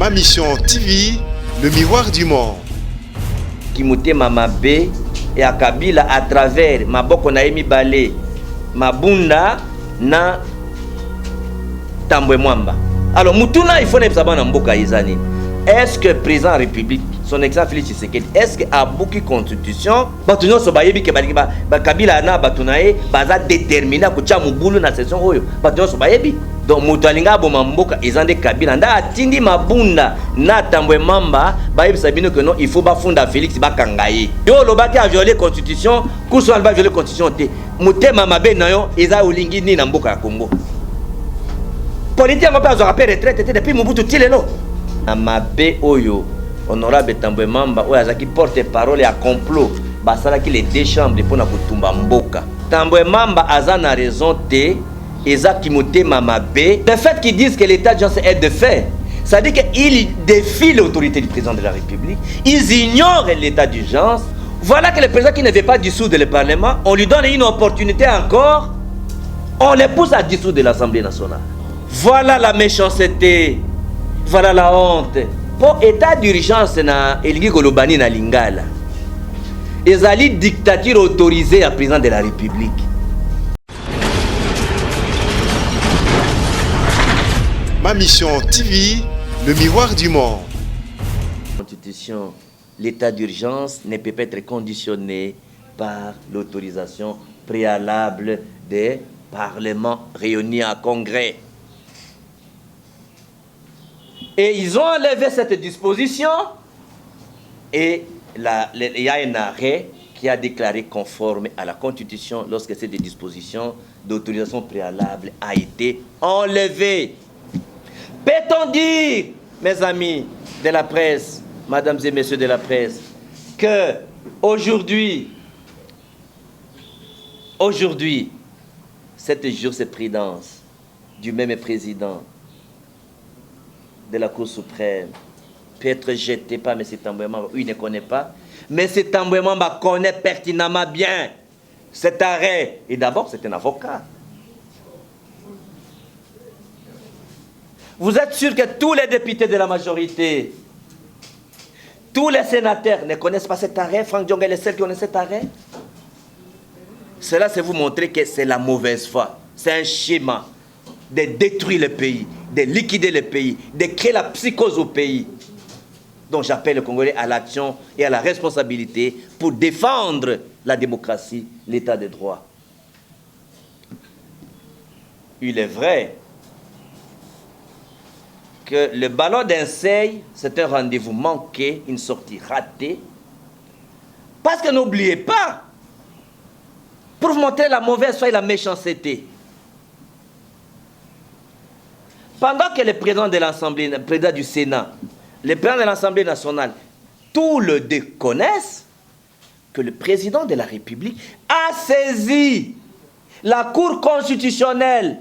Ma Mission TV, le miroir du monde. Timothée Mamabe et à Kabila à travers Maboko Naemi Balé, Mabunda na Tambwe Mwamba. Alors, Mutuna, il faut ne pas Mboka Izani. Est-ce que le président de la République, son excellence Félix Tshisekedi, est-ce que à beaucoup de constitution, Batuno Sobayebi que Kabila na Batunae, baza déterminé à kucha mubulu na session oyo, Batuno Sobayebi. Donc Mutalinga Boma Mboka Izande Kabila, nda atindi Mabunda na Tambwe Mamba, bayebi sabino que non, il faut ba funda Félix Bakangaye. Yo lobaki a violé constitution, kuso alba violé constitution te. Mutema Mabe nayo eza ulingi ni na Mboka ya Congo. Politique on peut avoir rappel retraite depuis Mobutu Tilelo. Mabe oyo honorable Tambwe Mamba oyo azaki porte parole ya complot basalaki les deux chambres pour na kutumba mboka. Tambwe Mamba azana raison te eza Timothée Mamabe. Le fait qu'ils disent que l'état d'urgence est de fait, ça dit qu'ils défient l'autorité du président de la République, ils ignorent l'état d'urgence. Voilà que le président qui ne veut pas dissoudre le Parlement, on lui donne une opportunité encore, on les pousse à dissoudre l'Assemblée nationale. Voilà la méchanceté. Voilà la honte. Pour état d'urgence na Elingi Kolobani na Lingala. Ezali dictature autorisée à président de la République. Ma Mission TV, le miroir du monde. Constitution, l'état d'urgence ne peut pas être conditionné par l'autorisation préalable des parlements réunis en congrès. Et ils ont enlevé cette disposition et il y a un arrêt qui a déclaré conforme à la Constitution lorsque cette disposition d'autorisation préalable a été enlevée. Peut-on dire, mes amis de la presse, mesdames et messieurs de la presse, que aujourd'hui, cette jurisprudence du même président de la Cour suprême peut être jeté par M. Tambwe Mamba. Il ne connaît pas. Mais M. Tambwe Mamba connaît pertinemment bien cet arrêt. Et d'abord, c'est un avocat. Vous êtes sûr que tous les députés de la majorité, tous les sénateurs ne connaissent pas cet arrêt? Franck Diongue est le seul qui connaît cet arrêt? Cela, c'est vous montrer que c'est la mauvaise foi. C'est un schéma de détruire le pays, de liquider le pays, de créer la psychose au pays. Donc j'appelle les Congolais à l'action et à la responsabilité pour défendre la démocratie, l'état de droit. Il est vrai que le ballon d'Inseil, c'est un rendez-vous manqué, une sortie ratée. Parce que n'oubliez pas, pour vous montrer la mauvaise foi et la méchanceté, pendant que le président de l'Assemblée, le président du Sénat, le président de l'Assemblée nationale, tous le connaissent que le président de la République a saisi la Cour constitutionnelle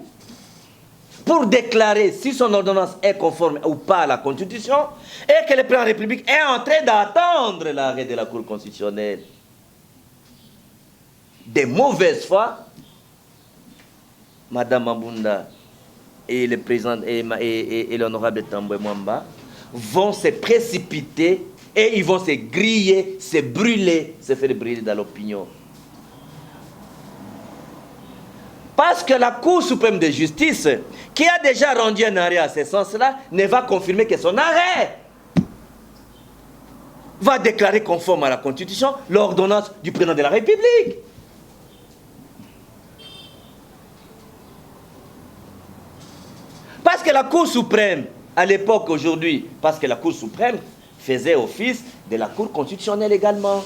pour déclarer si son ordonnance est conforme ou pas à la Constitution et que le président de la République est en train d'attendre l'arrêt de la Cour constitutionnelle. Des mauvaises foi, Madame Mabunda et le président et l'honorable Tambwe Mwamba vont se précipiter et ils vont se griller, se brûler, se faire brûler dans l'opinion. Parce que la Cour suprême de justice, qui a déjà rendu un arrêt à ce sens-là, ne va confirmer que son arrêt va déclarer conforme à la Constitution l'ordonnance du président de la République. Parce que la Cour suprême, à l'époque, aujourd'hui, parce que la Cour suprême faisait office de la Cour constitutionnelle également.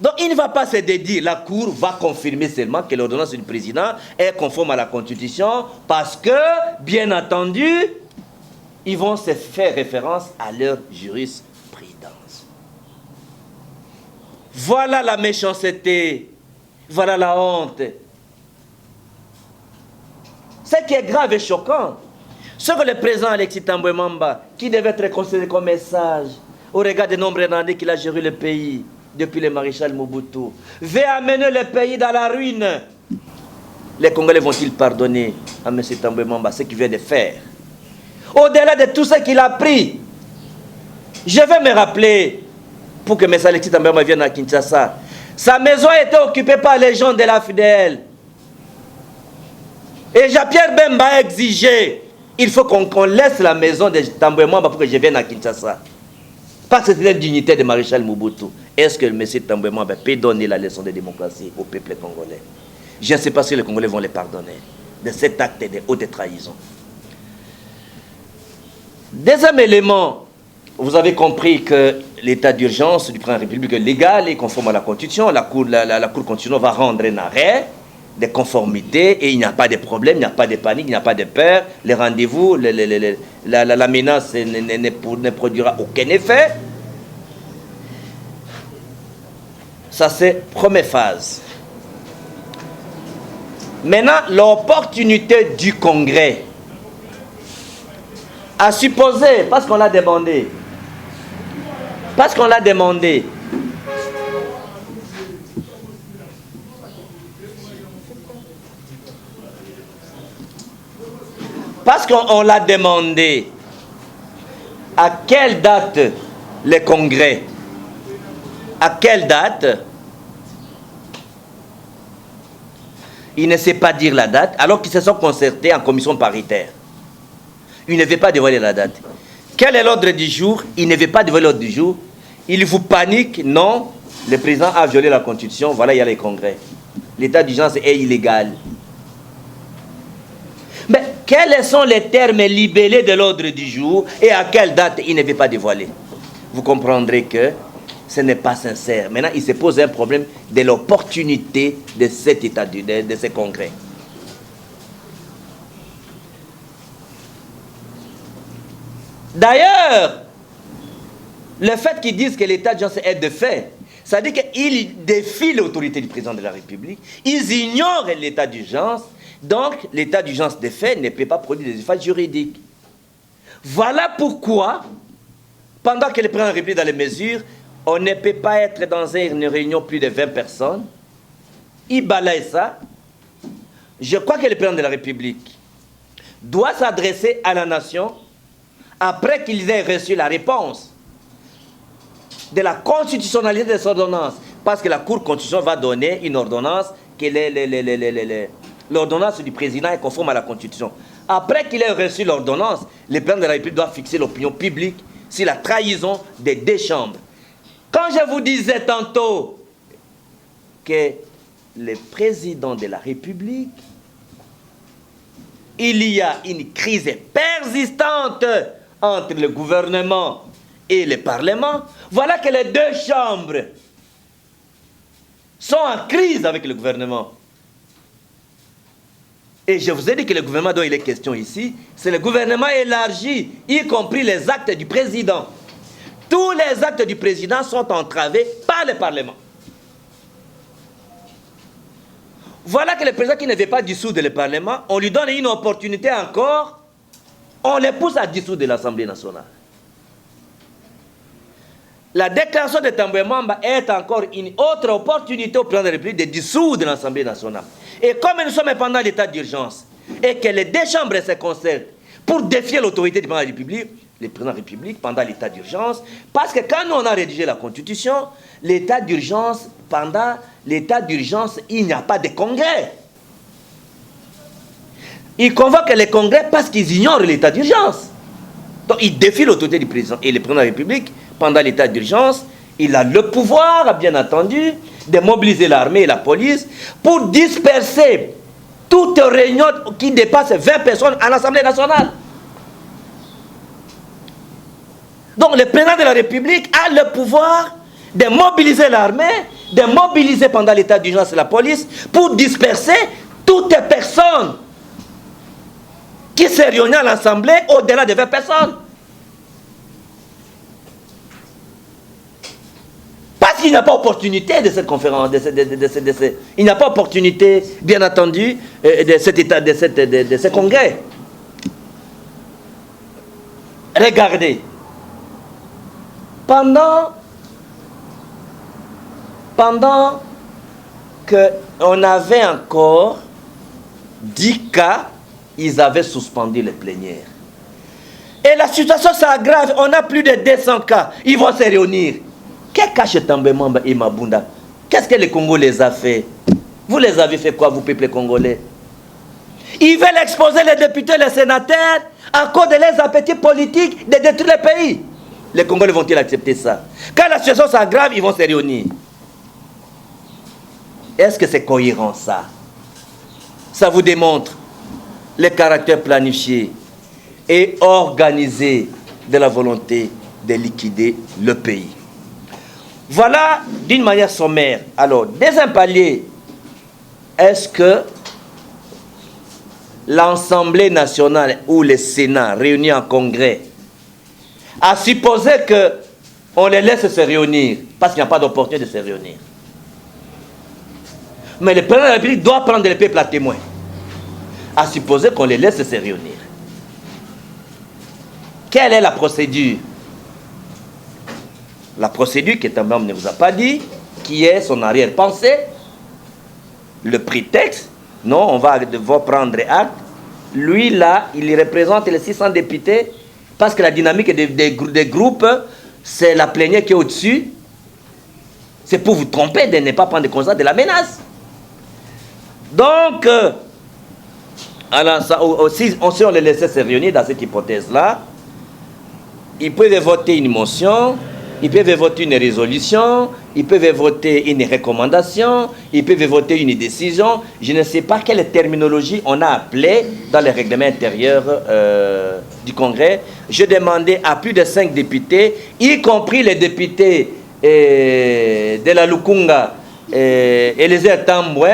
Donc il ne va pas se dédier, la Cour va confirmer seulement que l'ordonnance du président est conforme à la Constitution parce que, bien entendu, ils vont se faire référence à leur jurisprudence. Voilà la méchanceté, voilà la honte. Ce qui est grave et choquant, ce que le président Alexis Tambwe Mamba, qui devait être considéré comme message au regard des nombreuses années qu'il a géré le pays depuis le maréchal Mobutu, veut amener le pays dans la ruine. Les Congolais vont-ils pardonner à M. Tambwe Mamba ce qu'il vient de faire? Au-delà de tout ce qu'il a pris, je vais me rappeler, pour que M. Alexis Tamboué Mwamba vienne à Kinshasa, sa maison était occupée par les gens de la FDL. Et Jean-Pierre Bemba a exigé, il faut qu'on laisse la maison de Tamboué Mwamba pour que je vienne à Kinshasa. Parce que c'était la dignité de Maréchal Mobutu. Est-ce que M. Tamboué Mwamba peut donner la leçon de démocratie au peuple congolais? Je ne sais pas si les Congolais vont les pardonner de cet acte de haute trahison. Deuxième élément, vous avez compris que l'état d'urgence du président de la République est légal et conforme à la Constitution. La Cour constitutionnelle va rendre un arrêt de conformité et il n'y a pas de problème, il n'y a pas de panique, il n'y a pas de peur. Les rendez-vous, la menace ne produira aucun effet. Ça, c'est première phase. Maintenant, l'opportunité du Congrès à supposer, parce qu'on l'a demandé, parce qu'on l'a demandé, à quelle date le Congrès, à quelle date? Il ne sait pas dire la date, alors qu'ils se sont concertés en commission paritaire. Il ne veut pas dévoiler la date. Quel est l'ordre du jour? Il ne veut pas dévoiler l'ordre du jour. Il vous panique? Non. Le président a violé la Constitution. Voilà, il y a les congrès. L'état d'urgence est illégal. Mais quels sont les termes libellés de l'ordre du jour et à quelle date il ne veut pas dévoiler? Vous comprendrez que ce n'est pas sincère. Maintenant, il se pose un problème de l'opportunité de cet état de ce congrès. D'ailleurs, le fait qu'ils disent que l'état d'urgence est de fait, ça veut dire qu'ils défient l'autorité du président de la République, ils ignorent l'état d'urgence, donc l'état d'urgence de fait ne peut pas produire des effets juridiques. Voilà pourquoi, pendant que le président de la République est dans les mesures, on ne peut pas être dans une réunion plus de 20 personnes. Il balaye ça. Je crois que le président de la République doit s'adresser à la nation après qu'ils aient reçu la réponse de la constitutionnalité de cette ordonnance. Parce que la Cour constitutionnelle va donner une ordonnance, que l'ordonnance du président est conforme à la Constitution. Après qu'il ait reçu l'ordonnance, le président de la République doit fixer l'opinion publique sur la trahison des deux chambres. Quand je vous disais tantôt que le président de la République, il y a une crise persistante entre le gouvernement et le Parlement, voilà que les deux chambres sont en crise avec le gouvernement. Et je vous ai dit que le gouvernement dont il est question ici, c'est le gouvernement élargi, y compris les actes du président. Tous les actes du président sont entravés par le Parlement. Voilà que le président qui ne veut pas dissoudre le Parlement, on lui donne une opportunité encore, on le pousse à dissoudre l'Assemblée nationale. La déclaration de Tamboué Mwamba est encore une autre opportunité au président de la République de dissoudre l'Assemblée nationale. Et comme nous sommes pendant l'état d'urgence et que les deux chambres se concertent pour défier l'autorité du président de la République, le président de la République pendant l'état d'urgence, parce que quand nous on a rédigé la Constitution, l'état d'urgence, pendant l'état d'urgence, il n'y a pas de congrès. Ils convoquent les congrès parce qu'ils ignorent l'état d'urgence. Donc ils défient l'autorité du président. Et le président de la République, pendant l'état d'urgence, il a le pouvoir, bien entendu, de mobiliser l'armée et la police pour disperser toute réunion qui dépasse 20 personnes à l'Assemblée nationale. Donc le président de la République a le pouvoir de mobiliser l'armée, de mobiliser pendant l'état d'urgence la police pour disperser toutes les personnes qui se réunissent à l'Assemblée au-delà de 20 personnes. Parce qu'il n'y a pas opportunité de cette conférence, il n'y a pas opportunité, bien entendu, de cet état, de ce congrès. Regardez. Pendant qu'on avait encore 10 cas, ils avaient suspendu les plénières. Et la situation s'aggrave, on a plus de 200 cas. Ils vont se réunir. Qu'est-ce cache Tambwe Mwamba et Mabunda? Qu'est-ce que les Congolais les a fait? Vous les avez fait quoi, vous, peuple congolais? Ils veulent exposer les députés, les sénateurs, à cause de leurs appétits politiques de détruire le pays. Les Congolais vont-ils accepter ça? Quand la situation s'aggrave, ils vont se réunir. Est-ce que c'est cohérent, ça? Ça vous démontre le caractère planifié et organisé de la volonté de liquider le pays. Voilà d'une manière sommaire. Alors, deuxième palier, est-ce que l'Assemblée nationale ou le Sénat réunis en congrès a supposé qu'on les laisse se réunir parce qu'il n'y a pas d'opportunité de se réunir? Mais le président de la République doit prendre le peuple à témoin, à supposer qu'on les laisse se réunir. Quelle est la procédure? La procédure que Tambwe ne vous a pas dit, qui est son arrière-pensée, le prétexte. Non, on va devoir prendre acte. Lui, là, il représente les 600 députés parce que la dynamique des groupes, c'est la plénière qui est au-dessus. C'est pour vous tromper de ne pas prendre conscience de la menace. Donc, alors, ça, si on les laissait se réunir dans cette hypothèse-là, ils peuvent voter une motion, ils peuvent voter une résolution, ils peuvent voter une recommandation, ils peuvent voter une décision. Je ne sais pas quelle terminologie on a appelée dans le règlement intérieur du Congrès. Je demandais à plus de 5 députés, y compris les députés de la Lukunga et les Tambwe.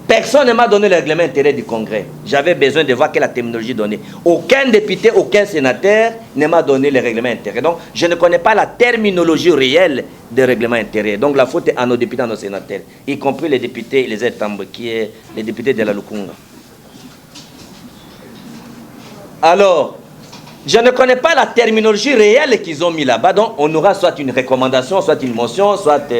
Personne ne m'a donné le règlement intérieur du Congrès. J'avais besoin de voir quelle terminologie donner. Aucun député, aucun sénateur ne m'a donné le règlement intérieur. Donc, je ne connais pas la terminologie réelle des règlements intérieurs. Donc, la faute est à nos députés, à nos sénateurs, y compris les députés, les Tambwe, qui est les députés de la Lukunga. Alors, je ne connais pas la terminologie réelle qu'ils ont mis là-bas. Donc, on aura soit une recommandation, soit une motion, soit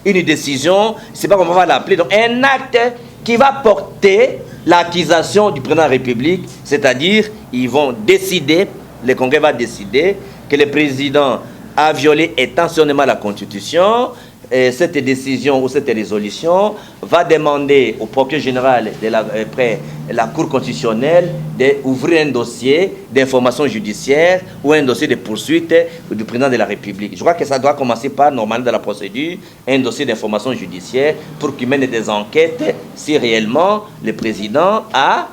une décision. Je ne sais pas comment on va l'appeler. Donc, un acte qui va porter l'accusation du président de la République, c'est-à-dire, ils vont décider, le Congrès va décider que le président a violé intentionnellement la Constitution. Et cette décision ou cette résolution va demander au procureur général de la Cour constitutionnelle d'ouvrir un dossier d'information judiciaire ou un dossier de poursuite du président de la République. Je crois que ça doit commencer par, normalement, dans la procédure, un dossier d'information judiciaire pour qu'il mène des enquêtes si réellement le président a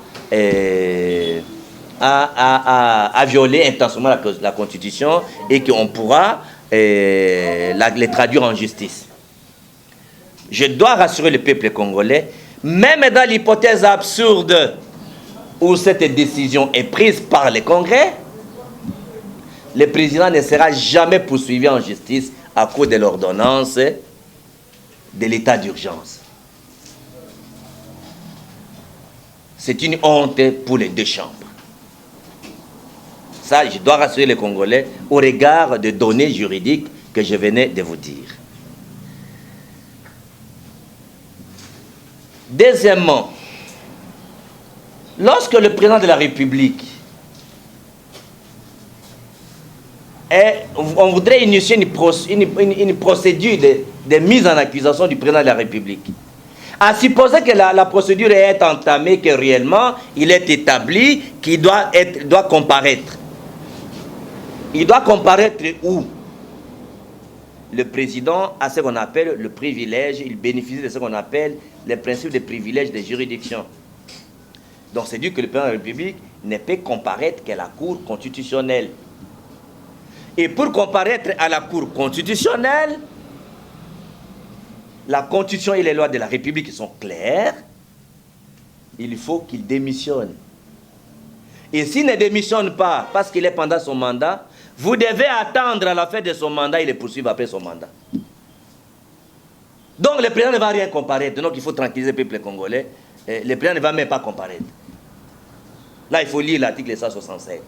violé intentionnellement la Constitution et qu'on pourra les traduire en justice. Je dois rassurer le peuple congolais, même dans l'hypothèse absurde où cette décision est prise par le Congrès, le président ne sera jamais poursuivi en justice à cause de l'ordonnance de l'état d'urgence. C'est une honte pour les deux chambres. Ça, je dois rassurer les Congolais au regard des données juridiques que je venais de vous dire. Deuxièmement, lorsque le président de la République on voudrait initier une procédure de mise en accusation du président de la République, à supposer que la procédure est entamée, que réellement il est établi qu'il doit comparaître. Il doit comparaître où? Le président a ce qu'on appelle le privilège, il bénéficie de ce qu'on appelle le principe de privilège de juridiction. Donc c'est dit que le président de la République ne peut comparaître qu'à la Cour constitutionnelle. Et pour comparaître à la Cour constitutionnelle, la Constitution et les lois de la République sont claires, il faut qu'il démissionne. Et s'il ne démissionne pas parce qu'il est pendant son mandat, vous devez attendre à la fin de son mandat et le poursuivre après son mandat. Donc le président ne va rien comparaître. Donc il faut tranquilliser le peuple congolais. Le président ne va même pas comparaître. Là, il faut lire l'article 167.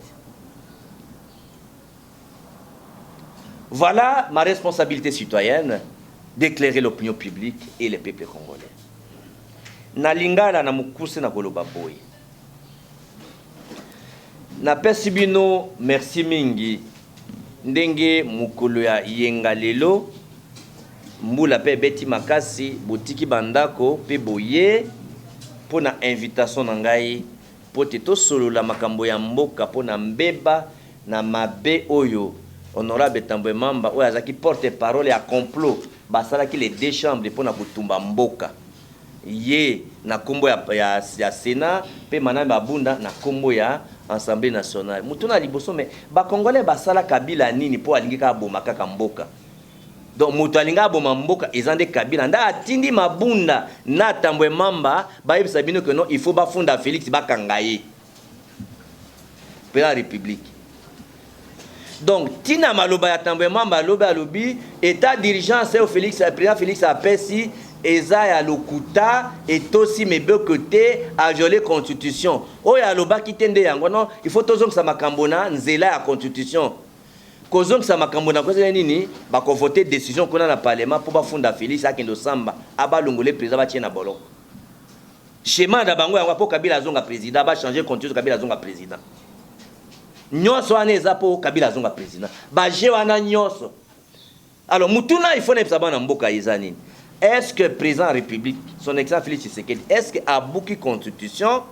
Voilà ma responsabilité citoyenne d'éclairer l'opinion publique et le peuple congolais. Nalingala na mukuse na koloba boy. napesi bino merci mingi ndenge mukolo ya yenga lelo mbula pe beti makasi botiki bandako pe boye pona invitation na ngai pote to solola makambo ya mboka pona mbeba na mabe oyo honorable Tambwe Mwamba oyo azaki porte parole ya complot basalaki les deux chambres pona kutumba mboka ye na kombo ya Sénat pe manambe abunda na kombo ya Assemblée nationale. Mutuna liboso me ba congolais basala Kabila nini po alingi ka boma kaka mboka. Donc mutu alinga boma mboka ezande Kabila nda atindi mabunda na Tambwe Mwamba ba yebisa bino que non il faut ba funda Félix bakangaye. Pe la République. Donc tina maloba ya Tambwe Mwamba loba lobi état d'urgence au Félix président Félix apesi eza ya lokuta et aussi mebe côté à joler constitution oya loba kitende yango non il faut tozong sa makambona nzela ya constitution kozong sa makambona ko nini ba ko voter décision kona na parlement pour ba funda Félix akendo samba aba longole président ba tiena boloko schéma da bango yango po Kabila zonga président ba changer constitution Kabila zonga président nyonso wana eza po Kabila zonga président ba je wana nyonso alors mutuna il faut na psa bana mboka eza nini. Est-ce que le président de la République, son excellence Félix Tshisekedi, est-ce qu'il a beaucoup de constitution,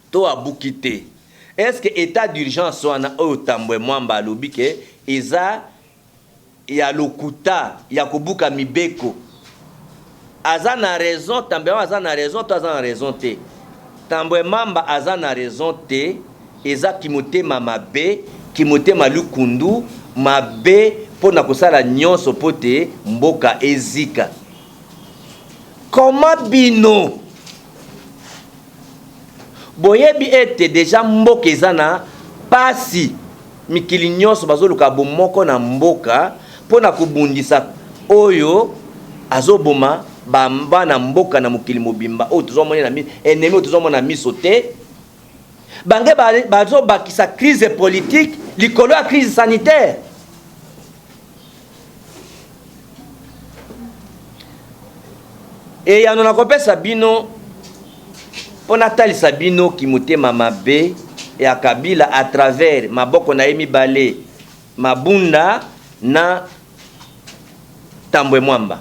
tout a beaucoup de est-ce que l'état d'urgence soit au Tambwe Mwamba lobi que il y a lokuta, il y a kobuka mibeko. Azana raison, Tambwe Mwamba azana raison, toi azana raison te. Tambwe Mwamba azana raison te, eza kimote mamabe, kimote malukundu, mabe pour na kosala nyonso pote mboka ezika. Comment bino boyebi ete déjà mboka ezana pasi mikili nyonso bazoluka bomoko na mboka pour na kubundisa oyo azoboma bamba na mboka na mokili mobimba oyo tozomona na ennemi oyo tozomona miso te bange bazobakisa crise politique likolo ya crise sanitaire. Et yano na kopesa bino pona talisa bino kimotema mabe ya Kabila à travers maboko na yemi balé mabunda na Tambwe Mwamba.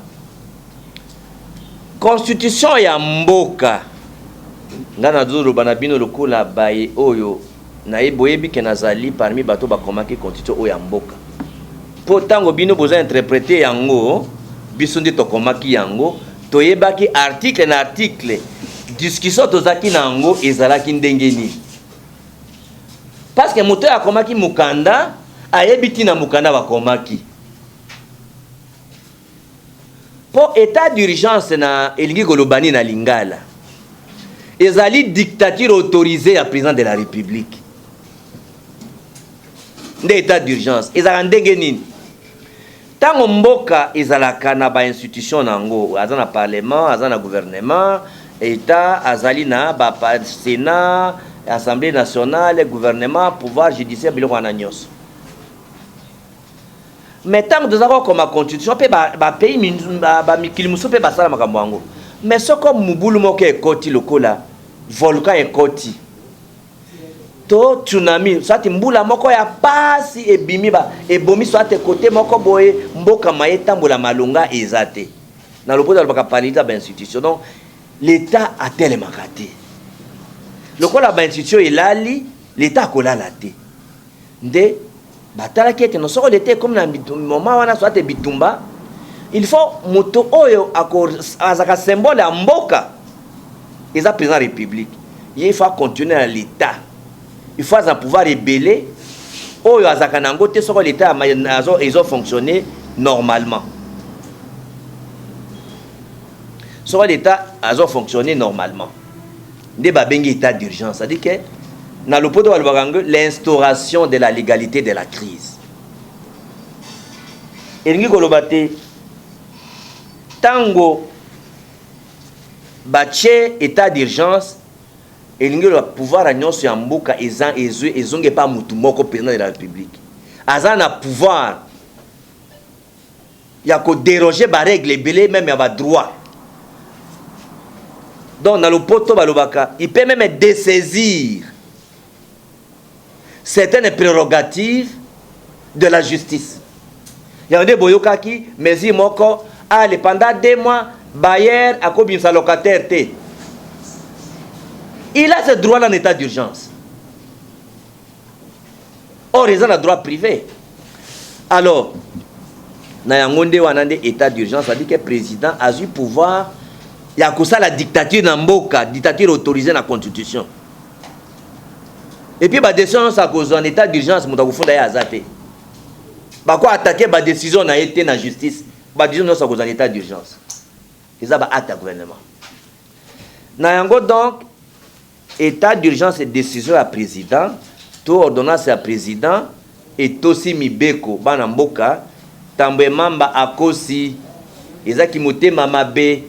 Constitution ya mboka ngana zuru bana bino lokola baye oyo na eboyebi ke nazali parmi bato bakomaki constitution oyo ya mboka. Po tango bino boza interpréter yango biso ndi tokomaki yango toyebaki article na article discussion tozaki nango ezalaki ndenge nini parce que moto akomaki mukanda ayebi na mukanda bakomaki po état d'urgence na elingi kolobani na lingala ezali dictature autorisée ya président de la République nde état d'urgence ezala ndenge nini. Tango mboka ezalaka na ba institution nango azana parlement azana gouvernement état azali na ba Sénat Assemblée nationale gouvernement pouvoir judiciaire biloko wana nyonso mais tango tozaka koma constitution pe ba pays ba mikili muso pe basala makambo yango mais soko mubulu moko ekoti lokola volcan ekoti to tsunami soit mbula moko ya pasi ebimi ba ebomi soit côté moko boye mboka maye tambola malunga ezate na lopoto alobaka palita ba institution donc l'état a tellement makate lokola ba institution elali l'état kolala te nde batala kete no soko l'état comme na moment wana soit bitumba il faut moto oyo azaka symbole ya mboka eza président de la République il faut continuer à l'état. Il faut un pouvoir rebelle. Oh, il faut l'État ils ont fonctionné normalement. Sur l'État, ils ont fonctionné normalement. Des babengi état d'urgence. C'est-à-dire que dans le pot de l'instauration de la légalité de la crise. Et nous avons tango baché état d'urgence. Et le pouvoir à nyonso ya mboka ezonge pas mutu moko président de la République azana pouvoir ya ko déroger ba règle belé même ya ba droit donc dans le poto balobaka il peut même dessaisir certaines prérogatives de la justice. Il y a des boyokaki, mais il moko, pendant 2 mois, bailleur a commis sa locataire. Il a ce droit en état d'urgence. Or, ils ont un droit privé. Alors, dans l'état d'urgence, ça dit que le président a eu pouvoir, il y a ça la dictature dans Mboka, dictature autorisée dans la constitution. Et puis, la décision, ça cause en état d'urgence, il faut attaquer. Pourquoi attaquer la décision dans la justice? La décision, ça cause en état d'urgence. Ils ont acte au gouvernement. Donc, état d'urgence et décision à président, tout ordonnance à président, et aussi mibeko, banamboka, tambwe mamba akosi, ezaki motema mabe,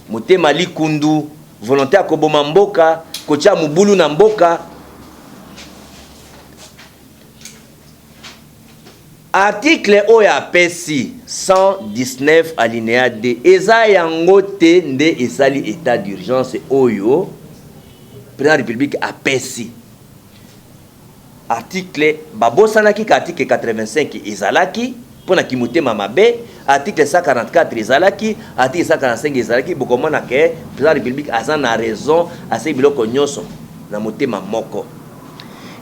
motema likundu, volonté à koboma mboka, kocha mubulu na mboka. Article oya pesi 119 alinéa D. Eza yango te nde esali état d'urgence oyo. Président de la République a pesi. Article babosanaki ka article 85 ezalaki pona kimotema mabe, article 144 ezalaki, article 145 ezalaki, bokomona ke président de la République aza na raison ase biloko nyonso na motema moko.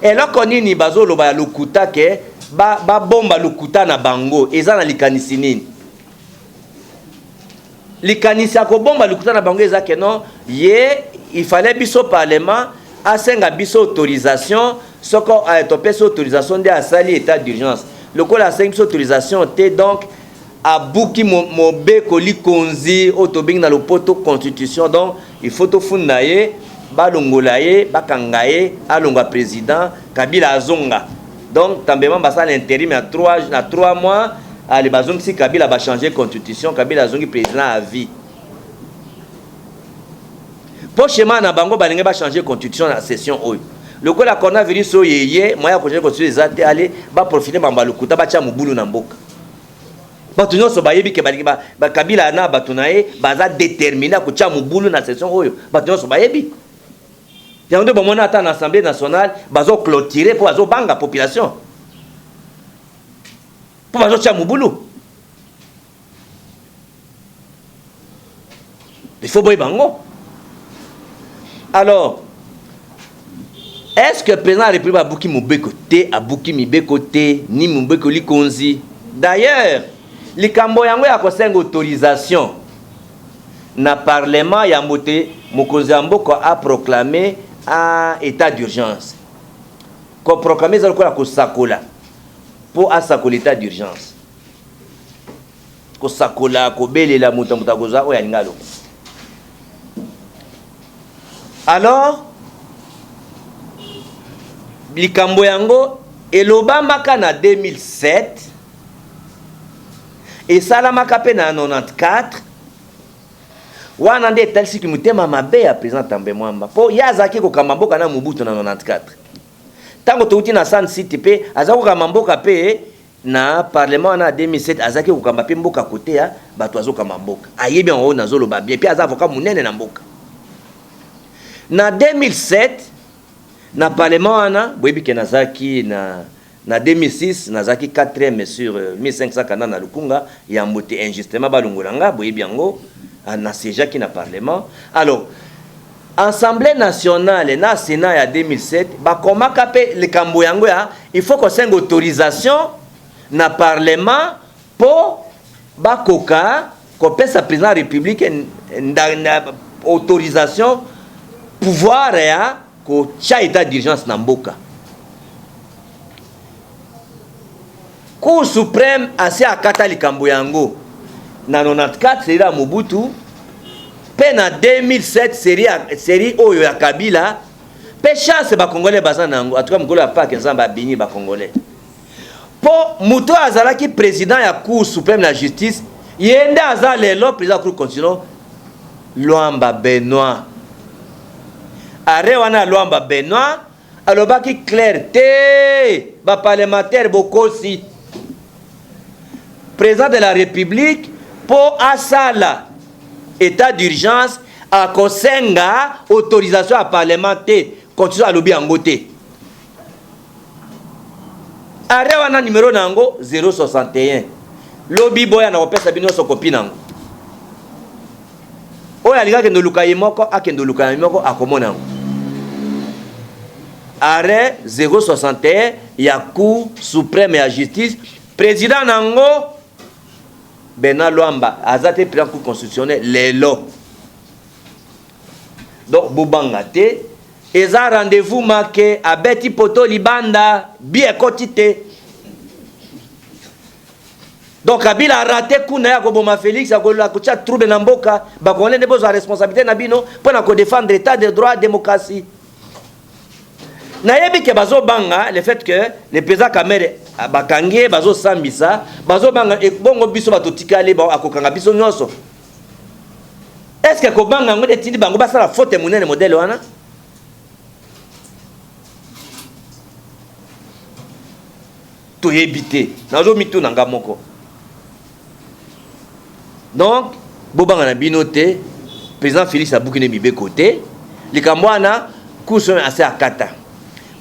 Eloko nini bazoloba ya lokuta ke ba bomba lokuta na bango eza na likanisi nini? Likanisi ya kobomba lokuta na bango eza ke non ye il fallait biso parlement asenga biso autorisation soko a topesa autorisation de asali état d'urgence. Le col a 5 autorisation te donc a buki mobe koli konzi autobing na lopoto constitution donc il faut to fundaye balongolaye bakangaye alonga président Kabila azonga. Donc tambement basa l'intérim à 3 mois ali bazongi si Kabila ba changer constitution, Kabila azongi président à vie. Pour schéma na bango balinga ba changer constitution na session oyo. Le coup la coronavirus oyeye moya ko changer constitution ezate aller ba profiter bamba lokuta ba cha mubulu na mboka. Batu nyonso bayebi ke balinga ba Kabila na batu nae baza déterminé ko cha mubulu na session oyo. Batu nyonso bayebi. Yango bon mona ata na Assemblée nationale bazo clôturer pour bazo banga population. Pour bazo cha mubulu. Il faut boy bango. Alors, est-ce que le président de la République a bouki mubeko te, a bouki mibeko te, ni mubeko li konzi? D'ailleurs, le kambo yango ya kosenga autorisation na parlement ya moté mokonzi mboko a proclamé un état d'urgence. Ko proclamer ça ko la kosakola pour asakola état d'urgence. Ko sakola ko belela mutambuta koza o ya ngalo. Alors, likambo yango elobamaka na 2007 et salamaka pe na 94 wana nde talisi kimutema mabe ya président Tambwe Mwamba po yazaki ko kamamboka na Mobutu na 94 tango touti na Sun City pe azako kamamboka pe na parlement na 2007 azaki ko kamba pe mboka kote ya bato azoka mamboka ayebi on nazolo ba bien pe azavoka munene na mboka. Na 2007 na parlement wana boyebi ke nazaki na 2006 nazaki 4e sur 1500 kana na lukunga ya mbote injustement balongolanga boyebi yango na sejaki na parlement. Alors Assemblée nationale na Sénat ya 2007 bakomaka pe le kambo yango ya il faut ko senga autorisation na parlement po bakoka ko pesa président de la République na autorisation pouvoir ya ko cha état d'urgence na mboka. Cour suprême asi akata likambo yango na 94 série ya Mobutu pe na 2007 série oyo ya Kabila pe chance ba congolais baza nango en tout cas mukolo ya Pâques nzamba bini ba congolais po muto azalaki président ya Cour suprême la justice yende aza lelo président Cour constitutionnelle Luamba Benoît arrêt wana Luamba Benoît alobaki clair te ba parlementaire bokosi président de la République pour asala état d'urgence à kosenga autorisation à parlementaire constitution alobi yango te arrêt wana numéro nango 061 lobi boya na kopesa bino so copie nango oyo alinga kendo luka ye moko akendo luka ye moko akomona nango arrêt 061 ya cour suprême ya justice président nango Bernard Luamba azate président cour constitutionnel lelo donc bobanga te eza rendez-vous marqué à Betty Poto Libanda bien quotité. Donc Kabila a raté kuna ya koboma Félix akola kocha trouble na mboka ba ko ne besoin responsabilité na bino pour na ko défendre l'état de droit démocratie. Na yebi ke bazo banga le fait que le président Kamere bakangie bazo sambisa bazo banga e bongo biso batotikale ba akokanga biso nyonso. Est-ce que ko banga ngode tindi bango basala faute monene modèle wana? To éviter nazo mitu nanga moko donc bobanga na binote président Félix Abukine mibe côté likambwana kuso assez akata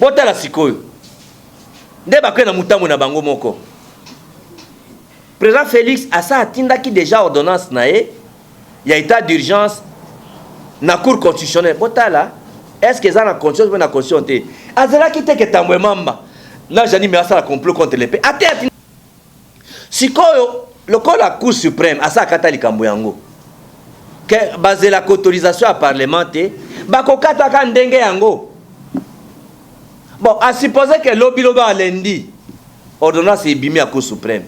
botala sikoyo nde bakwe na mutambo na bango moko président Félix asa atindaki déjà ordonnance na ye ya état d'urgence na cour constitutionnelle botala est-ce que ça na constitution na constitution te azala ki te ke tambwe mamba là j'ai dit mais ça la complot contre les pays ate sikoyo loko la cour suprême asa kata likambo yango que basé la autorisation à parlementer bako kata ka ndenge yango bon à supposer que lobiloba lundi ordonnance ebimi à cour suprême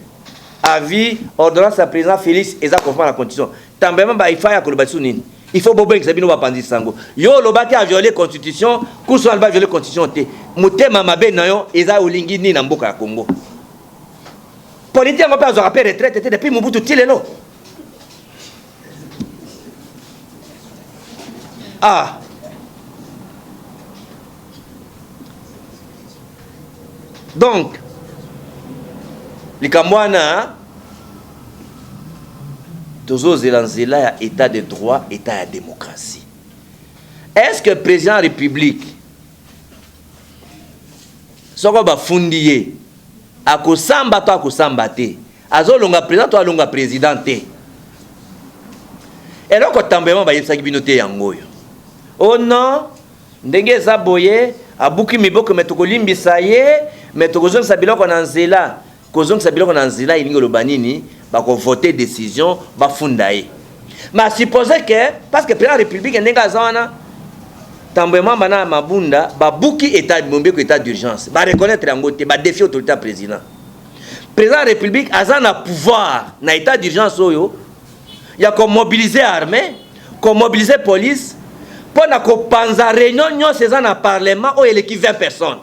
avis ordonnance à président Félix eza conforme à la constitution tambema ba ifa ya koloba nini il faut bobenga sabino ba pandi sango yo lobaki a violer constitution kuso alba violer constitution te mutema mabe nayo eza olingi ni na mboka ya Congo politique ngo pa zo rappel retraite te depuis Mobutu tilelo ah donc likambwana tozo zelanzela ya état de droit état de démocratie. Est-ce que le président de la République soko ba fundiye akosamba to akosamba te azolonga président to alonga président te eloko tambema ba yebisaki bino te yango yo oh non ndenge eza boye abuki miboko metokolimbisa ye metokozongisa biloko na nzela kozongisa biloko na nzela ilingi oloba nini bako voter décision bafunda ye mais supposer que parce que président de la République ndenge aza wana tambwema bana mabunda babuki état bombeko état d'urgence ba reconnaître yango te ba défier autorité président président de la République aza na pouvoir na état d'urgence oyo ya ko mobiliser armée ko mobiliser police pour na ko panza réunion nyonso eza na parlement oyo eleki 20 personnes.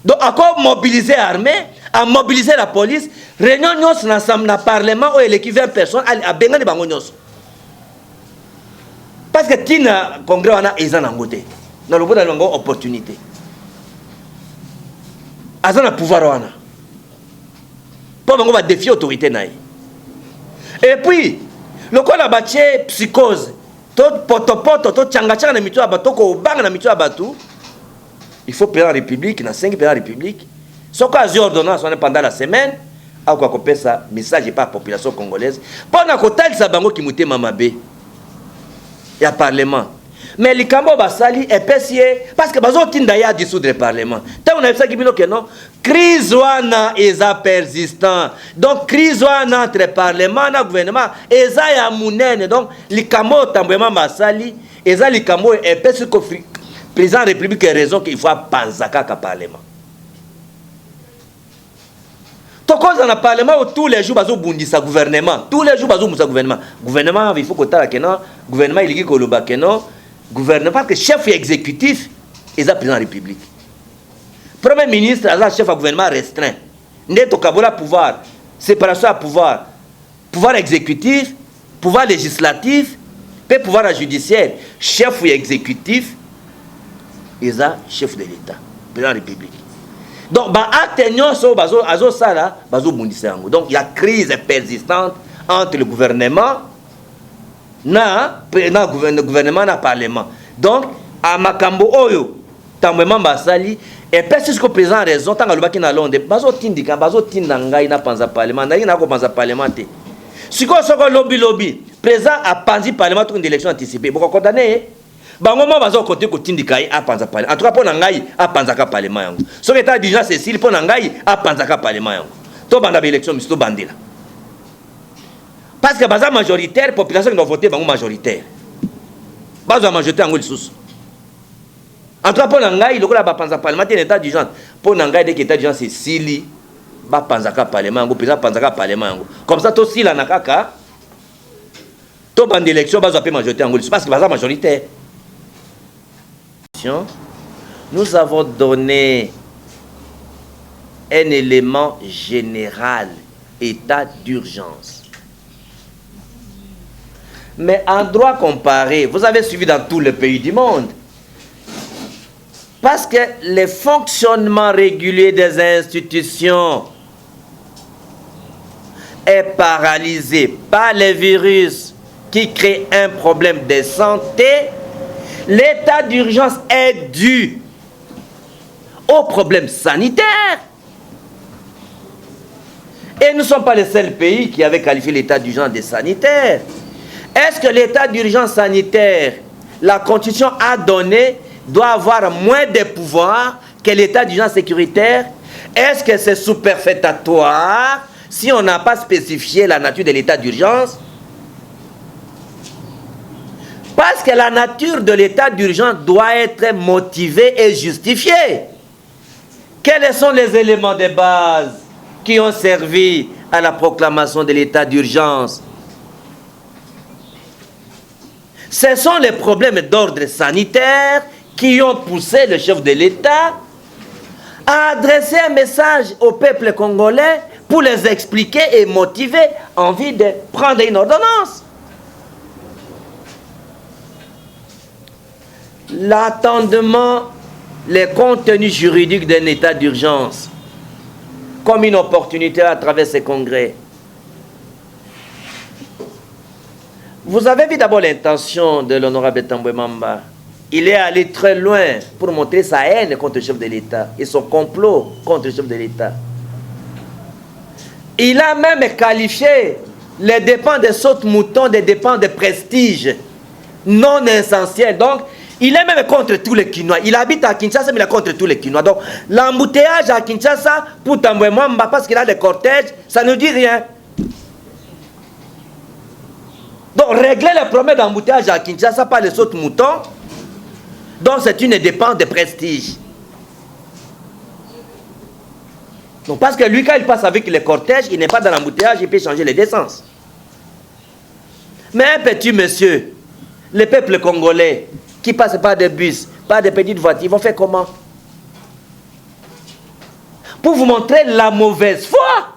Donc à quoi mobiliser l'armée, à mobiliser la police, réunion nyos ensemble dans le parlement où il y a 20 personnes à benga de bango nyos. Parce que tina congrès wana ezana ngote. Dans le bout de bango opportunité. Azana pouvoir wana. Pour bango va défier autorité naï. Et puis le quoi la batie psychose, tout potopoto, tout tchanga na mitu abatu ko banga na mitu abatu. Il faut payer la République, il y a 5 pays de la République. Ce qu'on a eu ordonnance pendant la semaine, à quoi qu'on ça message par la population congolaise. Pendant qu'on tel sabango qui moutait mamabe, il y a parlement. Mais les Cambo basali est pessier parce que bazo tindaya dissoudre le parlement. Tant on a vu ça qui dit que non, crise wana eza persistant. Donc crise wana entre parlement et gouvernement eza ya munene. Donc les Cambo tambwema basali eza les Cambo est pessier conflit. Président de la République a raison qu'il faut penser à parlement. Tout dans le parlement où tous les jours bazo bundi sa gouvernement, tous les jours bazo musa gouvernement. Gouvernement il faut que ta keno, gouvernement il dit que le bakeno, gouvernement parce que chef exécutif est le président de la République. Premier ministre est chef de gouvernement restreint. Neto kabola pouvoir, séparation à pouvoir, pouvoir exécutif, pouvoir législatif, puis pouvoir judiciaire, chef exécutif. Eza chef de l'État, président de la République. Donc, donc il y a crise persistante entre le gouvernement et le parlement. Donc, à Makambo Oyo, Tambouema Basali, Et puis jusqu'au président a raison, tant que na Londres, bazo tindika, bazo tindanga ina panza parlement, na ina ko panza parlement te. Siko soko lobby, président a panzi parlement pour une élection anticipée. Boko condamné. Bango mo bazo côté ko tindika a panza parlement. En tout cas pour ngai a panza ka parlement yango. So état d'urgence Cécile pour ngai a panza ka parlement yango. To banda élection misto bandila. Parce que baza majoritaire, population qui doit voter bango majoritaire. Bazo majorité yango lisusu. En tout cas, pour Nangaï, le Bapanza Parlement, il y a un état d'urgence. Pour Nangaï, dès qu'il y a un état d'urgence, c'est Sili, Bapanzaka Parlement, le président Panzaka Parlement. Comme ça, tout si la Nakaka, tout ban d'élection, va zapper majorité en Angola. Parce que c'est majoritaire. Nous avons donné un élément général, état d'urgence. Mais en droit comparé, vous avez suivi dans tous les pays du monde. Parce que le fonctionnement régulier des institutions est paralysé par les virus qui créent un problème de santé, l'état d'urgence est dû aux problèmes sanitaires. Et nous ne sommes pas les seuls pays qui avaient qualifié l'état d'urgence de sanitaire. Est-ce que l'état d'urgence sanitaire, la Constitution a donné, doit avoir moins de pouvoir que l'état d'urgence sécuritaire? Est-ce que c'est superfétatoire si on n'a pas spécifié la nature de l'état d'urgence? Parce que la nature de l'état d'urgence doit être motivée et justifiée. Quels sont les éléments de base qui ont servi à la proclamation de l'état d'urgence? Ce sont les problèmes d'ordre sanitaire qui ont poussé le chef de l'État à adresser un message au peuple congolais pour les expliquer et motiver envie de prendre une ordonnance. L'attendement, les contenus juridiques d'un état d'urgence comme une opportunité à travers ces congrès. Vous avez vu d'abord l'intention de l'honorable Tambwe Mamba. Il est allé très loin pour montrer sa haine contre le chef de l'État et son complot contre le chef de l'État. Il a même qualifié les dépenses de saute-mouton des dépenses de prestige non essentielles. Donc, il est même contre tous les Kinois. Il habite à Kinshasa, mais il est contre tous les Kinois. Donc, l'embouteillage à Kinshasa pour Tambwe Mamba, parce qu'il a des cortèges, ça ne dit rien. Donc, régler les problèmes d'embouteillage à Kinshasa par les saute-moutons, donc c'est une dépense de prestige. Donc, parce que lui, quand il passe avec les cortèges, il n'est pas dans l'embouteillage, il peut changer les essences. Mais un petit monsieur, le peuple congolais, qui passe par des bus, par des petites voitures, ils vont faire comment? Pour vous montrer la mauvaise foi.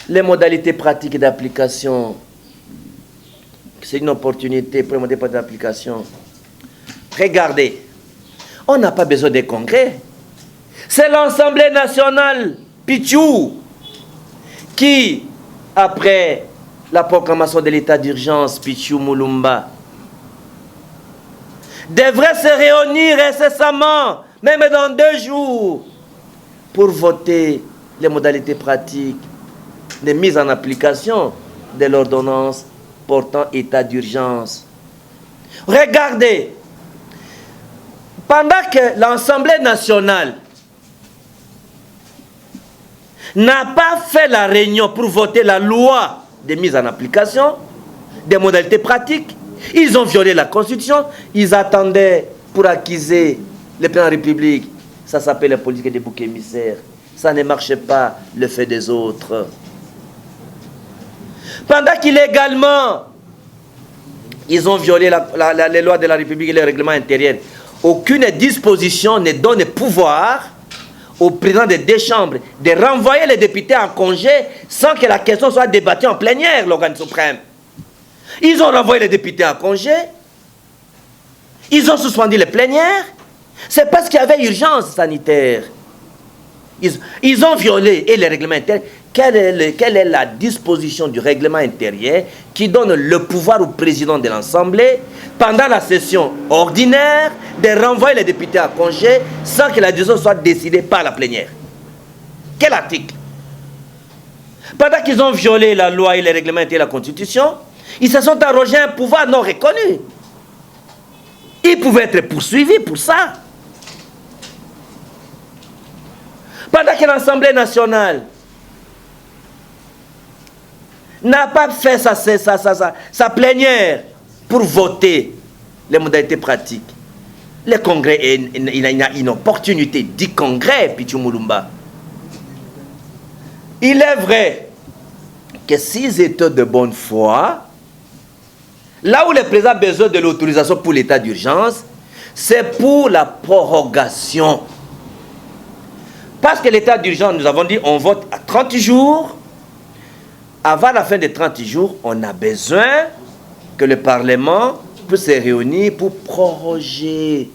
Les modalités pratiques d'application, c'est une opportunité pour les modalités pratiques d'application. Regardez, on n'a pas besoin de congrès. C'est l'Assemblée nationale Pichou qui, après la proclamation de l'état d'urgence Pichou Moulumba, devrait se réunir incessamment, même dans 2 jours, pour voter les modalités pratiques de mise en application de l'ordonnance portant état d'urgence. Regardez, pendant que l'Assemblée nationale n'a pas fait la réunion pour voter la loi de mise en application des modalités pratiques, ils ont violé la Constitution, ils attendaient pour accuser le président de la République. Ça s'appelle la politique des boucs émissaires. Ça ne marche pas, le fait des autres. Pendant qu'illégalement, ils ont violé les lois de la République et les règlements intérieurs, aucune disposition ne donne pouvoir au président des 2 chambres de renvoyer les députés en congé sans que la question soit débattue en plénière, l'organe suprême. Ils ont renvoyé les députés en congé, ils ont suspendu les plénières, c'est parce qu'il y avait urgence sanitaire. Ils ont violé et les règlements intérieurs. quelle est la disposition du règlement intérieur qui donne le pouvoir au président de l'Assemblée, pendant la session ordinaire, de renvoyer les députés à congé sans que la décision soit décidée par la plénière? Quel article? Pendant qu'ils ont violé la loi et les règlements intérieurs et la Constitution, ils se sont arrogés un pouvoir non reconnu. Ils pouvaient être poursuivis pour ça. Pendant que l'Assemblée nationale n'a pas fait sa plénière pour voter les modalités pratiques, le Congrès, il y a une opportunité du Congrès, Pichu Moulumba. Il est vrai que s'ils étaient de bonne foi, là où le président a besoin de l'autorisation pour l'état d'urgence, c'est pour la prorogation. Parce que l'état d'urgence, nous avons dit, on vote à 30 jours. Avant la fin des 30 jours, on a besoin que le Parlement puisse se réunir pour proroger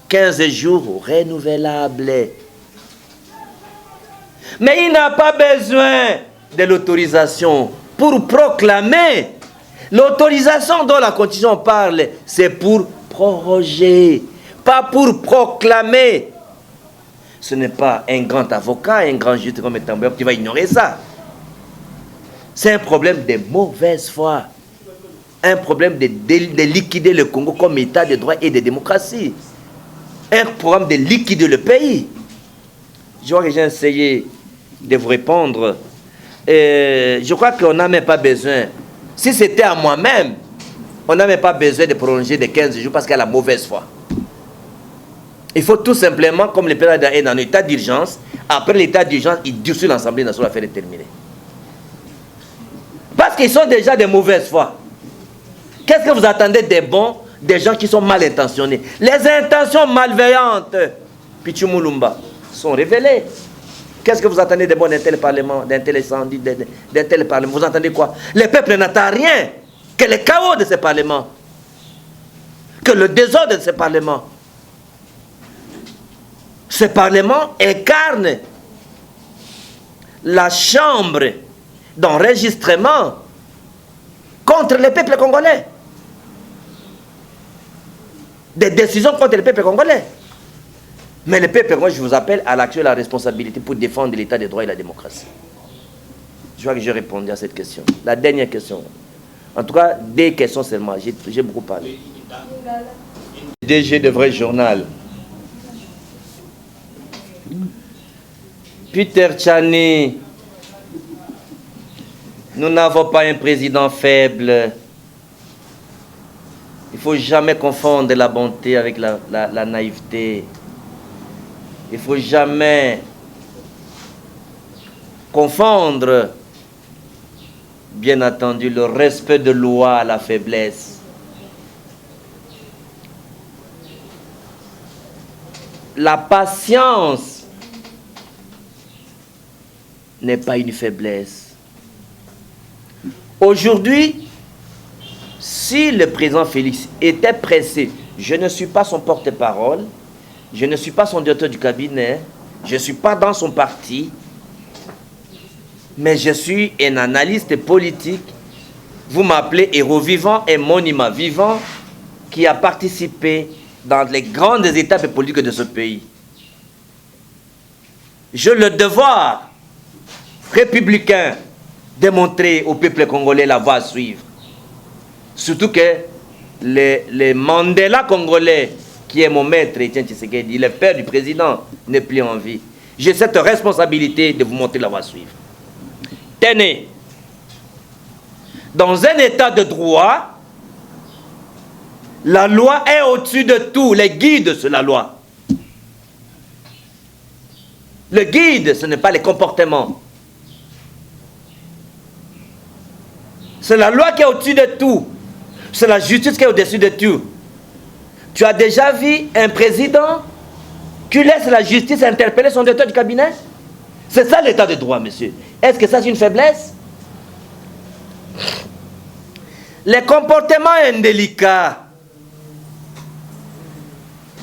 15 jours renouvelables. Mais il n'a pas besoin de l'autorisation pour proclamer. L'autorisation dont la Constitution parle, c'est pour proroger, pas pour proclamer. Ce n'est pas un grand avocat, un grand juge comme Tamboué qui va ignorer ça. C'est un problème de mauvaise foi. Un problème de liquider le Congo comme état de droit et de démocratie. Un problème de liquider le pays. Je crois que j'ai essayé de vous répondre. Je crois qu'on n'a même pas besoin. Si c'était à moi-même, on n'a même pas besoin de prolonger de 15 jours parce qu'il y a la mauvaise foi. Il faut tout simplement, comme le président est dans un état d'urgence, après l'état d'urgence, il dissout l'Assemblée nationale, l'affaire est terminée. Parce qu'ils sont déjà de mauvaise foi. Qu'est-ce que vous attendez des bons, des gens qui sont mal intentionnés? Les intentions malveillantes, Pichu Moulumba, sont révélées. Qu'est-ce que vous attendez des bons d'un tel parlement, d'un tel incendie, d'un tel parlement? Vous entendez quoi? Le peuple n'attend rien que le chaos de ce parlement, que le désordre de ce parlement. Ce parlement incarne la chambre d'enregistrement contre le peuple congolais. Des décisions contre le peuple congolais. Mais le peuple, moi je vous appelle à l'action et à la responsabilité pour défendre l'état de droit et la démocratie. Je crois que j'ai répondu à cette question. La dernière question. En tout cas, des questions seulement. J'ai beaucoup parlé. DG de Vrai Journal. Peter Tchani, nous n'avons pas un président faible. Il ne faut jamais confondre la bonté avec la naïveté. Il ne faut jamais confondre, bien entendu, le respect de loi à la faiblesse. La patience n'est pas une faiblesse. Aujourd'hui, si le président Félix était pressé, je ne suis pas son porte-parole, je ne suis pas son directeur du cabinet, je ne suis pas dans son parti, mais je suis un analyste politique. Vous m'appelez héros vivant et monument vivant qui a participé dans les grandes étapes politiques de ce pays. J'ai le devoir républicain de montrer au peuple congolais la voie à suivre. Surtout que le Mandela congolais, qui est mon maître, Etienne Tshisekedi, le père du président, n'est plus en vie. J'ai cette responsabilité de vous montrer la voie à suivre. Tenez, dans un état de droit, la loi est au-dessus de tout, les guides sur la loi. Le guide, ce n'est pas les comportements. C'est la loi qui est au-dessus de tout. C'est la justice qui est au-dessus de tout. Tu as déjà vu un président qui laisse la justice interpeller son directeur du cabinet? C'est ça l'état de droit, monsieur. Est-ce que ça c'est une faiblesse? Les comportements indélicats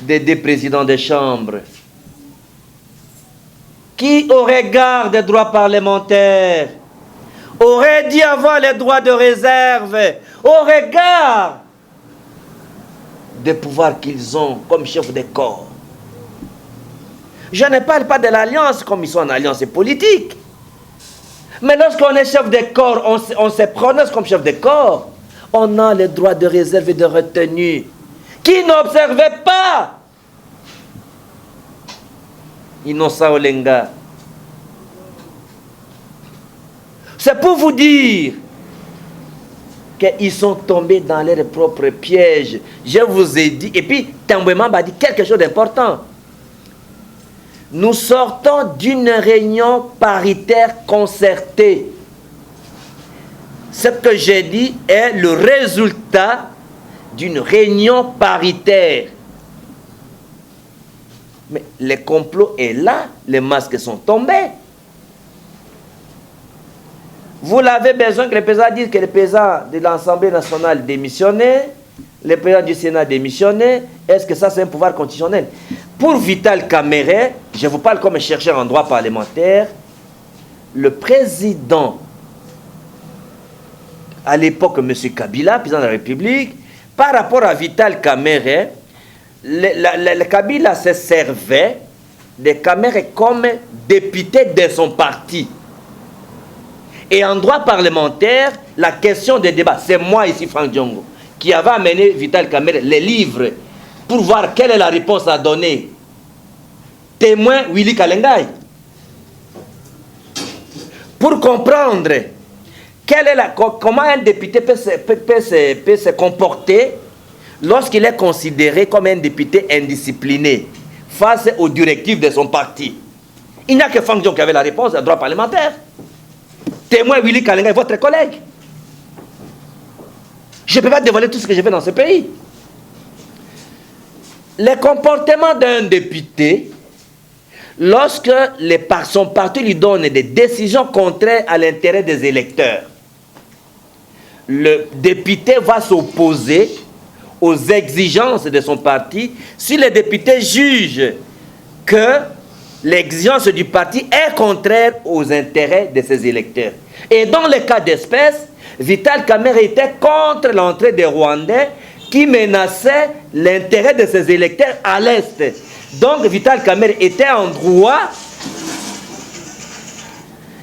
des présidents des chambres qui, au regard des droits parlementaires, aurait dû avoir les droits de réserve, au regard des pouvoirs qu'ils ont comme chef de corps. Je ne parle pas de l'alliance comme ils sont en alliance politique. Mais lorsqu'on est chef de corps, on se prononce comme chef de corps, on a les droits de réserve et de retenue qui n'observaient pas. Innocent Olenga. C'est pour vous dire qu'ils sont tombés dans leurs propres pièges. Je vous ai dit, et puis Tambwe Mamba a dit quelque chose d'important. Nous sortons d'une réunion paritaire concertée. Ce que j'ai dit est le résultat d'une réunion paritaire. Mais le complot est là, les masques sont tombés. Vous l'avez besoin que le président dise que le président de l'Assemblée nationale démissionné, le président du Sénat démissionné. Est-ce que ça c'est un pouvoir constitutionnel? Pour Vital Kamerhe, je vous parle comme un chercheur en droit parlementaire, le président, à l'époque M. Kabila, président de la République, par rapport à Vital Kamerhe, le Kabila se servait de Kamerhe comme député de son parti. Et en droit parlementaire, la question des débats, c'est moi ici, Franck Diongo, qui avait amené Vital Kamerhe les livres pour voir quelle est la réponse à donner. Témoin Willy Kalengai. Pour comprendre comment un député peut se comporter lorsqu'il est considéré comme un député indiscipliné face aux directives de son parti. Il n'y a que Franck Diongo qui avait la réponse à droit parlementaire. Témoin Willy Kalengai, votre collègue. Je ne peux pas dévoiler tout ce que j'ai fait dans ce pays. Le comportement d'un député, lorsque son parti lui donne des décisions contraires à l'intérêt des électeurs, le député va s'opposer aux exigences de son parti si le député juge que l'exigence du parti est contraire aux intérêts de ses électeurs. Et dans le cas d'espèce, Vital Kamerhe était contre l'entrée des Rwandais qui menaçait l'intérêt de ses électeurs à l'Est. Donc Vital Kamerhe était en droit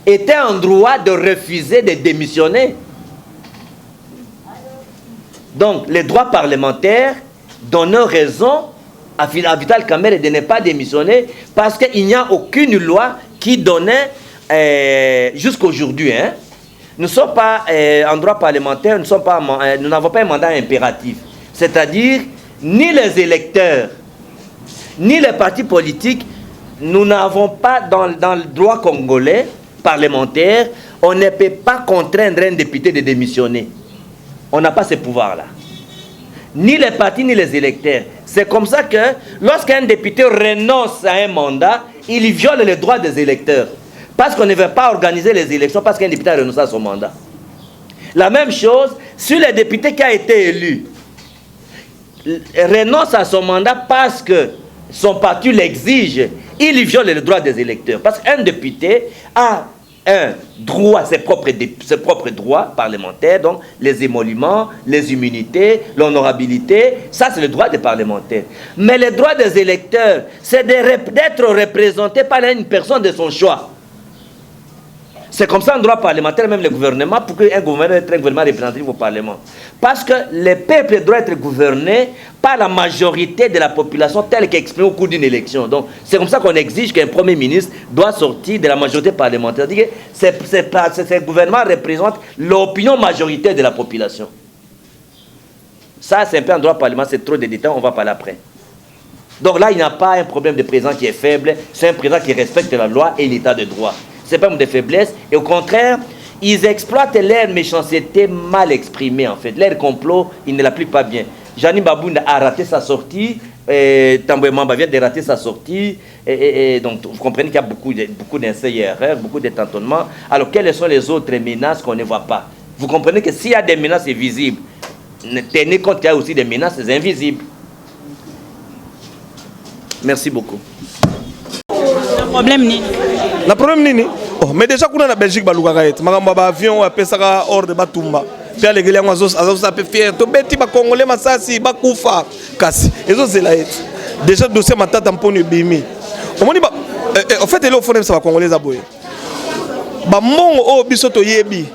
de refuser de démissionner. Donc les droits parlementaires donnent raison à Vital Kamerhe de ne pas démissionner parce qu'il n'y a aucune loi qui donnait jusqu'aujourd'hui. Nous ne sommes pas en droit parlementaire, nous n'avons pas un mandat impératif. C'est-à-dire, ni les électeurs, ni les partis politiques, nous n'avons pas dans le droit congolais parlementaire, on ne peut pas contraindre un député de démissionner. On n'a pas ce pouvoir-là. Ni les partis, ni les électeurs. C'est comme ça que lorsqu'un député renonce à un mandat, il viole les droits des électeurs. Parce qu'on ne veut pas organiser les élections, parce qu'un député a renoncé à son mandat. La même chose, si le député qui a été élu renonce à son mandat parce que son parti l'exige, il viole les droits des électeurs. Parce qu'un député a un droit, ses propres droits parlementaires, donc les émoluments, les immunités, l'honorabilité, ça c'est le droit des parlementaires. Mais le droit des électeurs, c'est d'être représenté par une personne de son choix. C'est comme ça en droit parlementaire, même le gouvernement, pour qu'un gouvernement soit un gouvernement représentatif au Parlement. Parce que le peuple doit être gouverné par la majorité de la population telle qu'exprimée au cours d'une élection. Donc, c'est comme ça qu'on exige qu'un Premier ministre doit sortir de la majorité parlementaire. C'est-à-dire que ce gouvernement représente l'opinion majoritaire de la population. Ça, c'est un peu en droit parlementaire, c'est trop de détails, on va parler après. Donc là, il n'y a pas un problème de président qui est faible, c'est un président qui respecte la loi et l'état de droit. Ce n'est pas de faiblesse, et au contraire, ils exploitent leur méchanceté mal exprimée en fait. Leur complot, ils ne l'appliquent pas bien. Jani Babounda a raté sa sortie, Tambwe Mamba vient de rater sa sortie, et donc vous comprenez qu'il y a beaucoup d'essais et erreurs, beaucoup de tâtonnements. Alors quelles sont les autres menaces qu'on ne voit pas? Vous comprenez que s'il y a des menaces visibles, tenez compte qu'il y a aussi des menaces invisibles. Merci beaucoup. problème nini? Na problème nini? Oh, mais déjà kuna na Belgique balukaka ete makambo ba avion apesaka ordre batumba. Puis alegeli yango azosa pe fier to beti ba congolais masasi bakufa kasi. Ezo zela ete. Déjà dossier matata mponi bimi. Omoni ba en fait ele ofone ça ba congolais aboye. Ba mongo o biso to yebi.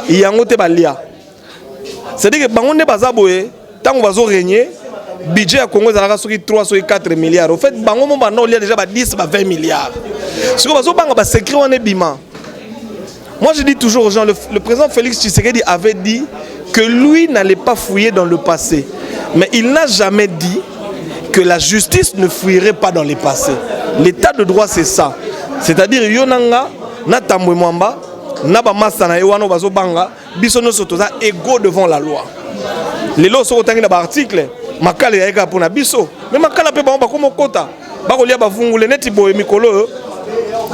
Yango te balia. C'est-à-dire que bango ne baza boye tant bazo régner budget à Congo ezalaka soki 3 soki 4 milliards. En fait bango mo bana olia déjà ba 10 ba 20 milliards. Ce que bazo banga ba secret on est bima. Moi je dis toujours aux gens le président Félix Tshisekedi avait dit que lui n'allait pas fouiller dans le passé. Mais il n'a jamais dit que la justice ne fouillerait pas dans le passé. L'état de droit c'est ça. C'est-à-dire yonanga na tambwe mwamba na ba masa na ewano bazo banga biso no sotoza égaux devant la loi. Les lois sont autant dans article makala ya eka pona biso mais makala pe ba komo kota ba kolia ba vungule neti boye mikolo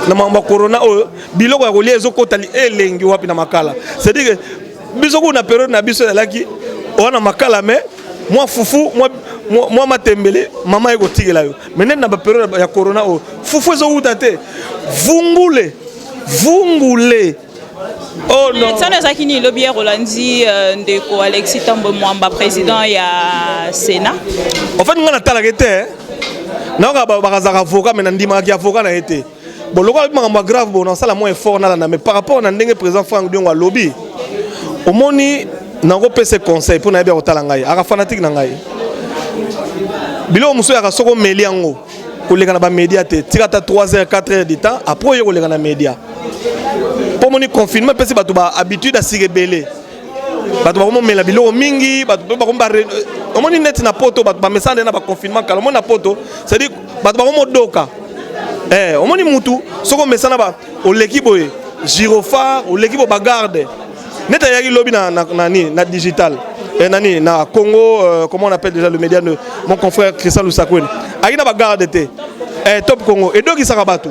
na mamba corona o biloko ya kolia ezo kota elengi wapi na makala. C'est-à-dire que biso ko na période na biso laki ona makala mais moi fufu moi matembele mama eko tigela yo mais net na ba période ya corona o fufu ezo utate vungule oh non. Ça nous a fini le bien Rolandi de Alexis Tambwe Mwamba président ya Sénat. En fait on a talagete na ka ba avocat mais ndima ki avocat na été. Bon le quoi grave bon ça la moins fort na mais par rapport na ndenge président Franck Diongo lobby. Au moni na ko pese conseil pour na bien otala ngai aka fanatique na ngai. Bilo muso ya soko meli yango ko leka na ba média te tirata 3h 4h du temps après yo ko leka na média. Pour mon confinement, parce que tu as habitude à s'y rebeller. Tu as la biloko mingi, tu as on net na poto, tu as message na confinement quand on a poto, c'est-à-dire tu as doka. On moni mutu, ce qu'on message na au l'équipe gyrophare, au l'équipe bagarde. Net a yaki lobby na digital. Nani na Congo, comment on appelle déjà le média de mon confrère Christian Lusakwen. Aïe na bagarde te. Top Congo et donc il s'arabatu.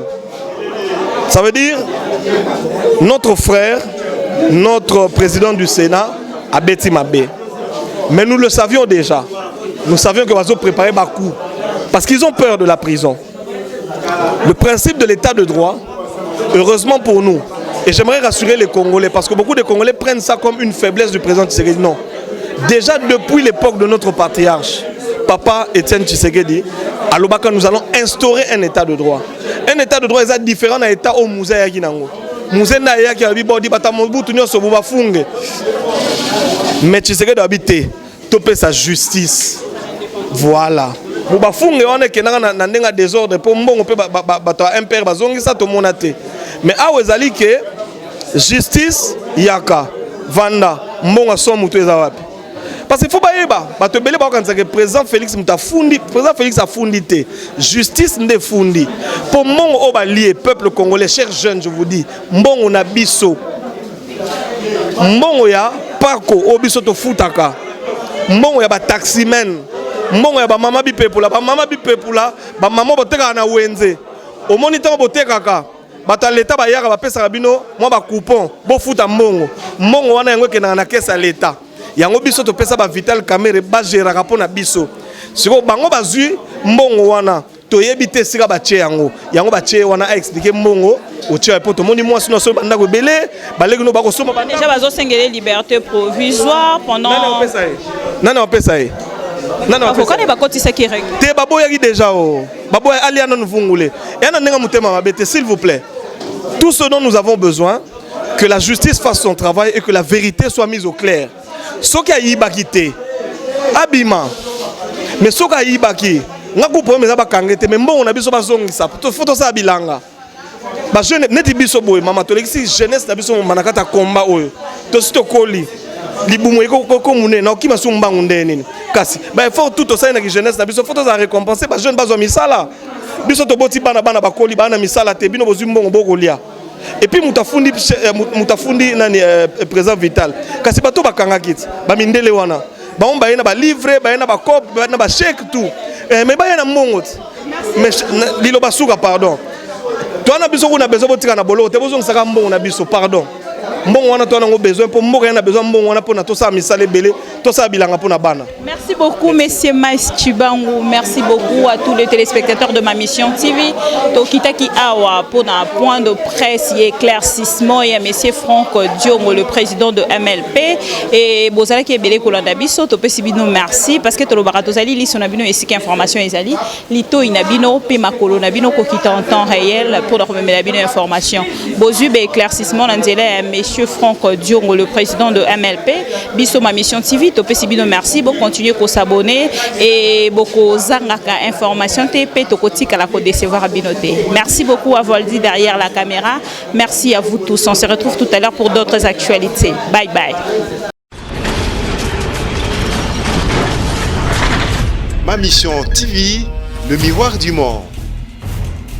Ça veut dire notre frère, notre président du Sénat, Abeti Mabé. Mais nous le savions déjà. Nous savions que Bazo préparait Bakou. Parce qu'ils ont peur de la prison. Le principe de l'état de droit, heureusement pour nous, et j'aimerais rassurer les Congolais, parce que beaucoup de Congolais prennent ça comme une faiblesse du président Tshisekedi. Non. Déjà depuis l'époque de notre patriarche, Papa Étienne Tshisekedi, à Lobaka, nous allons instaurer un état de droit. Un état de droit est différent d'un état au musée Yaginango. Musée Naya qui a dit bon, mais Tshisekedi doit habiter, topé sa justice. Voilà. Mubafunge on est na ndenga désordre pour mbongo pe un père bazongi ça to monate. Mais awezali que justice yaka vanda mbongo so mutu ezawapi. Parce qu'il faut pas te belé que président Félix Mutafundi, président Félix a fundi te. Justice nde fundi. Pour mon lié peuple congolais, chers jeunes, je vous dis, mbongo na biso. Mbongo ya pako obiso to futaka. Mbongo ya ba taximen. Mbongo ya ba mama bi pepula, ba mama bi pepula, ba mama boteka na wenze. Au moniteur boteka ka. Bata l'état ba yaka ba pesa rabino, moi ba coupon, bo futa mbongo. Mbongo wana yango ke na kesa l'état. Yango biso to pesa ba vital camera ba gérera rapona biso siko bango bazui mbongo wana to yebite sika ba tie yango ba tie wana a expliquer mbongo o tie poto moni moi sino so banda ko belé baleki no ba ko soma banda déjà bazo sengele liberté provisoire pendant nana opesa e nana opesa ko ba kotisa ki règle te babo yaki déjà o babo ali ana nvungule yana nenga mutema mabete s'il vous plaît tout ce dont nous avons besoin que la justice fasse son travail et que la vérité soit mise au clair. Soki ayibaki te abima mais soki ayibaki ngaku problème za bakangete mais mbongo na biso bazongisa to photo sa bilanga ba jeune neti biso boye mama to lexi jeunesse na biso manakata combat oyo to sito koli libumu ko mune na okima so mbangu ndeni kasi ba effort tout ça na jeunesse na biso photo za récompenser ba jeune bazo misala biso to boti bana bakoli bana misala te bino bozu mbongo bokolia. Et puis mutafundi nani président vital kasi bato bakanga kiti ba mindele wana ba on ba yena ba livre ba yena ba cop ba yena ba chèque tout mais ba yena mbongo mais liloba suka pardon to na biso kuna bezo botika na bolo te bozo ngisaka mbongo na biso pardon mbongo wana to nango besoin pour mboka na besoin mbongo wana pona to sa misale belé to sa bilanga pona bana. Merci beaucoup monsieur Mais Chibangu, merci beaucoup à tous les téléspectateurs de ma mission TV. Tokitaki awa pour un point de presse et éclaircissement et monsieur Franck Diongo le président de MLP et bozala ki ebele kolanda biso to pesibino merci parce que to lobarato zali li sonabino esika information ezali lito inabino pe makolo nabino ko kita en temps réel pour leur remettre la bonne information. Bozu be éclaircissement nanzela monsieur Franck Diongo le président de MLP biso ma mission TV to pesibino merci bon continuer ko s'abonner et beaucoup zangaka information TP to kotika la ko décevoir binoté. Merci beaucoup à Voldi derrière la caméra. Merci à vous tous. On se retrouve tout à l'heure pour d'autres actualités. Bye bye. Ma mission TV, le miroir du monde.